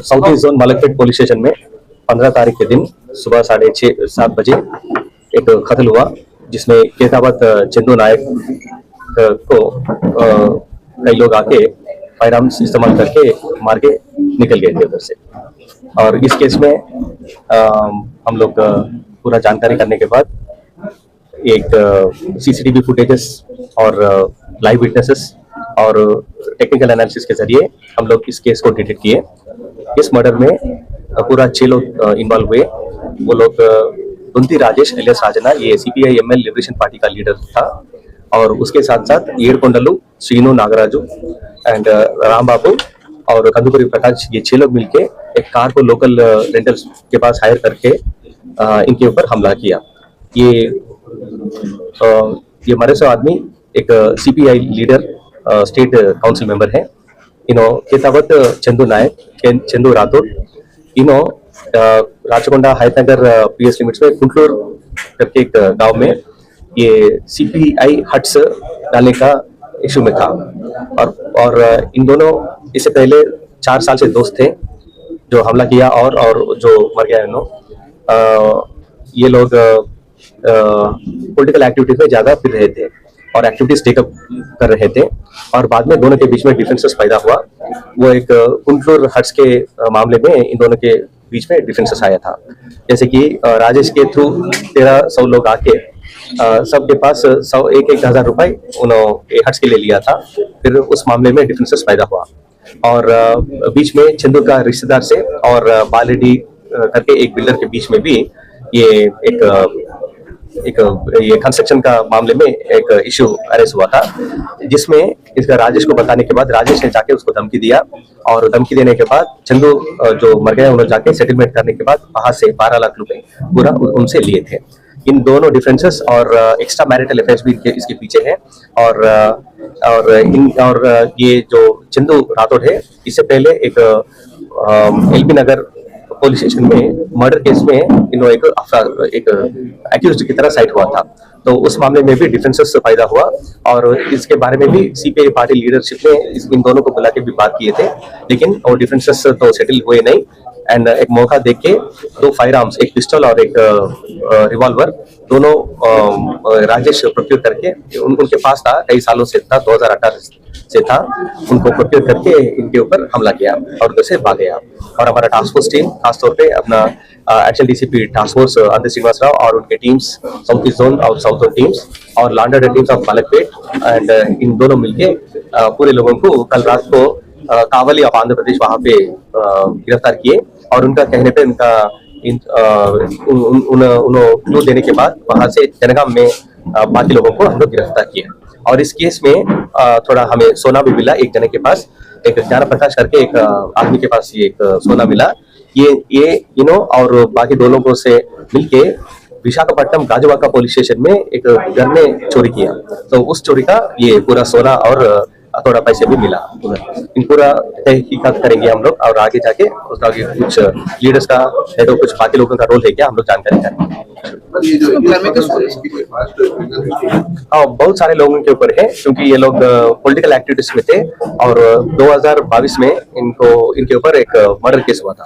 South east zone Malakpet police station में 15 तारीख के दिन सुबह 6:30-7 बजे एक कत्ल हुआ, जिसमें केतावत चंदू नायक को कई लोग आके फायर आर्म्स इस्तेमाल करके मार के निकल गए थे उधर से। और इस केस में हम लोग पूरा जानकारी करने के बाद एक सीसीटीवी फुटेजेस और लाइव विटनेसेस और टेक्निकल एनालिसिस के जरिए हम लोग इस केस को डिटेक्ट किए। इस मर्डर में पूरा 6 लोग इन्वॉल्व हुए। वो लोग दुंती राजेश एलियस राजना, ये सीपीआई एमएल लिबरेशन पार्टी का लीडर था, और उसके साथ साथ येरकोंडलू, श्रीनु नागराजू एंड राम बाबू और कंदुपुरी प्रकाश, ये 6 लोग मिलके एक कार को लोकल रेंटल्स के पास हायर करके इनके ऊपर हमला किया। ये मरे सो आदमी एक CPI leader state council member है। इनो केतावत चंदू नायक, चंदू राठौड़, इनो राचकोंडा हैदनगर पीएस लिमिट्स में कुंटलूर करके एक गांव में ये सीपीआई हट्स डालने का इशू में था। और इन दोनों इससे पहले 4 साल से दोस्त थे जो हमला किया और जो मर गया इन्हों। ये लोग पॉलिटिकल एक्टिविटीज में ज्यादा फिर रहे थे और एक्टिविटीज टेकअप कर रहे थे, और बाद में दोनों के बीच में डिफरेंसेस पैदा हुआ। वो एक कुंटलूर हट्स के मामले में इन दोनों के बीच में डिफरेंसेस आया था। जैसे कि राजेश के थ्रू 1300 लोग आके सबके पास 1,000 रुपए उन्होंने हट्स के लिए लिया था। फिर उस मामले में डिफरेंसेस पैदा हुआ, और बीच में चंदू का रिश्तेदार से और बालेडी करके एक बिल्डर के बीच में भी ये ये कंस्ट्रक्शन का मामले में एक इशू अरेस्ट हुआ था, जिसमें इसका राजेश को बताने के बाद राजेश ने जाके उसको धमकी दिया, और धमकी देने के बाद चंदू जो मर गया उन्होंने जाके सेटलमेंट करने के बाद वहां से 12 लाख रुपए पूरा उनसे लिए थे। इन दोनों डिफरेंसेस और एक्स्ट्रा मैरिटल अफेयर्स भी इसके पीछे है। और ये जो चंदू राठौड़ है, इससे पहले एक एलबी नगर पुलिस स्टेशन में मर्डर केस में इन्हों एक एक्यूज्ड की तरह साइट हुआ था, तो उस मामले में भी डिफरेंसेस पैदा हुआ। और इसके बारे में भी सीपीआई पार्टी लीडरशिप ने इन दोनों को बुला के भी बात किए थे, लेकिन वो डिफरेंसेस तो सेटल हुए नहीं। एंड एक मौका देख के 2 फायर आर्म्स, एक पिस्टल और एक रिवॉल्वर, दोनों राजेश प्रोक्योर करके उनके पास था, कई सालों से था, 2018 से था, उनको प्रोक्योर करके इनके ऊपर हमला किया और उधर से भाग गया। और हमारा टास्क फोर्स टीम, खासतौर पे अपना एक्शन डीसीपी टास्क फोर्स अंदर श्रीनिवास राव और उनके टीम्स, साउथ ईस्ट जोन और साउथ जोन टीम्स और लॉन्डर teams of Malakpet and in दोनों मिलके पूरे लोगों को कल रात को कावली ऑफ आंध्र प्रदेश वहां पे गिरफ्तार किए। और उनका कहने पे उन्होंने क्लू देने के बाद वहां से जनगाम में बाकी लोगों को हम लोग गिरफ्तार किए। और इस केस में थोड़ा हमें सोना भी मिला, एक जने के पास, एक ज्ञान प्रकाश करके एक आदमी के पास ये एक सोना मिला। ये इनो और बाकी 2 लोगों से मिलके विशाखापट्टनम गाजुवाका पुलिस स्टेशन में एक घर में चोरी किया, तो उस चोरी का ये पूरा सोना और थोड़ा पैसे भी मिला। इन पूरा तहकीकात करेंगे हम लोग, और आगे जाके उसका कुछ लीडर्स का है तो कुछ बाकी लोगों का रोल है क्या, हम लोग जानकारी करेंगे। बहुत सारे लोगों के ऊपर है, क्योंकि ये लोग पॉलिटिकल एक्टिविटीज में थे, और 2022 में इनके ऊपर एक मर्डर केस हुआ था।